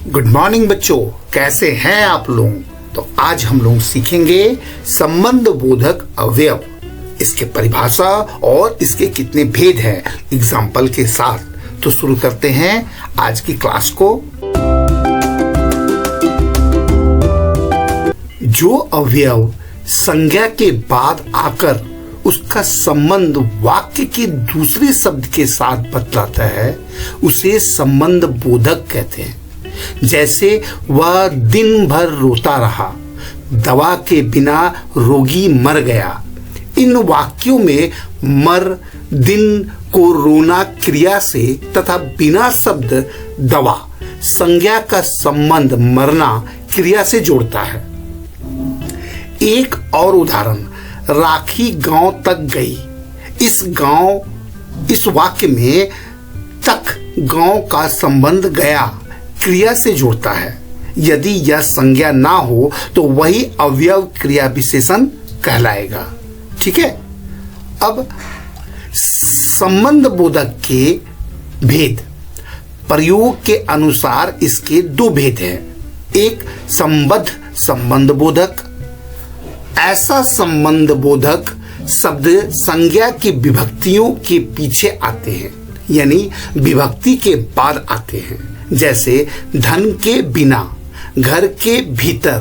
Good morning बच्चों, कैसे हैं आप लोग। तो आज हम लोग सीखेंगे संबंध बोधक अवयव, इसके परिभाषा और इसके कितने भेद हैं एग्जाम्पल के साथ। तो शुरू करते हैं आज की क्लास को। जो अवयव संज्ञा के बाद आकर उसका संबंध वाक्य के दूसरे शब्द के साथ बतलाता है उसे संबंध बोधक कहते हैं। जैसे वह दिन भर रोता रहा, दवा के बिना रोगी मर गया। इन वाक्यों में मर, दिन को रोना क्रिया से तथा बिना शब्द दवा संज्ञा का संबंध मरना क्रिया से जोड़ता है। एक और उदाहरण, राखी गांव तक गई। इस वाक्य में तक गांव का संबंध गया क्रिया से जोड़ता है। यदि यह संज्ञा ना हो तो वही अवयव क्रिया विशेषण कहलाएगा। ठीक है। अब संबंध बोधक के भेद, प्रयोग के अनुसार इसके दो भेद हैं। एक संबद्ध संबंध बोधक, ऐसा संबंध बोधक शब्द संज्ञा की विभक्तियों के पीछे आते हैं, यानी विभक्ति के बाद आते हैं। जैसे धन के बिना, घर के भीतर,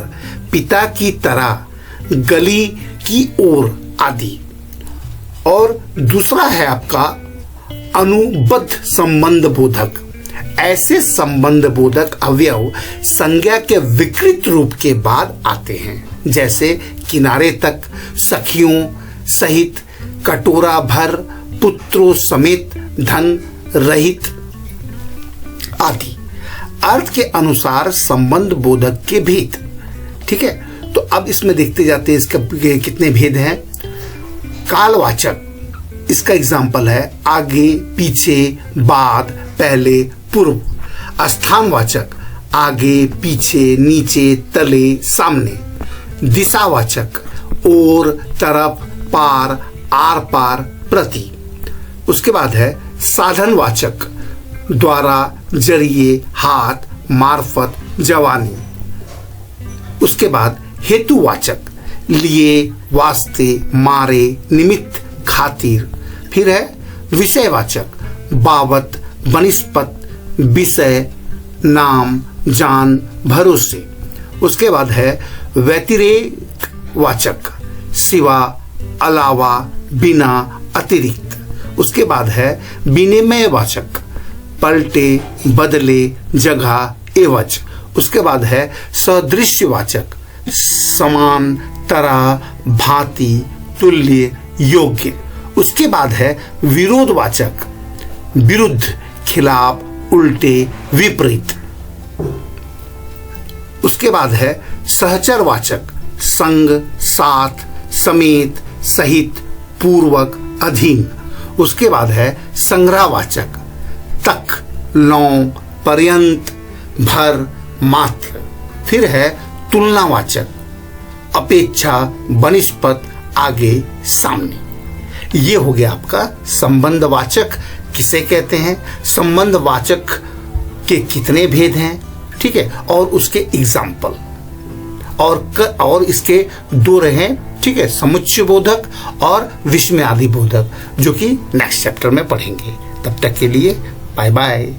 पिता की तरह, गली की ओर आदि। और दूसरा है आपका अनुबद्ध संबंध बोधक। ऐसे संबंध बोधक अवयव संज्ञा के विकृत रूप के बाद आते हैं। जैसे किनारे तक, सखियों सहित, कटोरा भर, पुत्रों समेत, धन रहित आदि। अर्थ के अनुसार संबंध बोधक के भेद। ठीक है। तो अब इसमें देखते जाते हैं इसका कितने भेद हैं। कालवाचक, इसका एग्जाम्पल है आगे, पीछे, बाद, पहले, पूर्व। स्थानवाचक, आगे, पीछे, नीचे, तले, सामने। दिशावाचक, ओर, तरफ, पार, आर पार, प्रति। उसके बाद है साधनवाचक, द्वारा, जरिए, हाथ, मार्फत, जवानी। उसके बाद हेतुवाचक, लिए, वास्ते, मारे, निमित्त, खातिर। फिर है विषयवाचक, बाबत, वनिस्पत, विषय, नाम, जान, भरोसे। उसके बाद है व्यतिरेक वाचक, सिवा, अलावा, बिना, अतिरिक्त। उसके बाद है विनिमय वाचक, पलटे, बदले, जगह, एवज। उसके बाद है सदृश्यवाचक, समान, तरह, भांति, तुल्य, योग्य। उसके बाद है विरोधवाचक, विरुद्ध, खिलाफ, उल्टे, विपरीत। उसके बाद है सहचरवाचक, संग, साथ, समेत, सहित, पूर्वक, अधीन। उसके बाद है संग्रहवाचक, तक, लौ, पर्यंत, भर, मात्र। फिर है तुलनावाचक, अपेक्षा, वनिस्पत, आगे, सामने। ये हो गया आपका संबंधवाचक किसे कहते हैं, संबंधवाचक के कितने भेद हैं। ठीक है। और उसके एग्जाम्पल और इसके दो रहे। ठीक है, समुच्चय बोधक और विस्मयादि बोधक, जो कि नेक्स्ट चैप्टर में पढ़ेंगे। तब तक के लिए बाय बाय।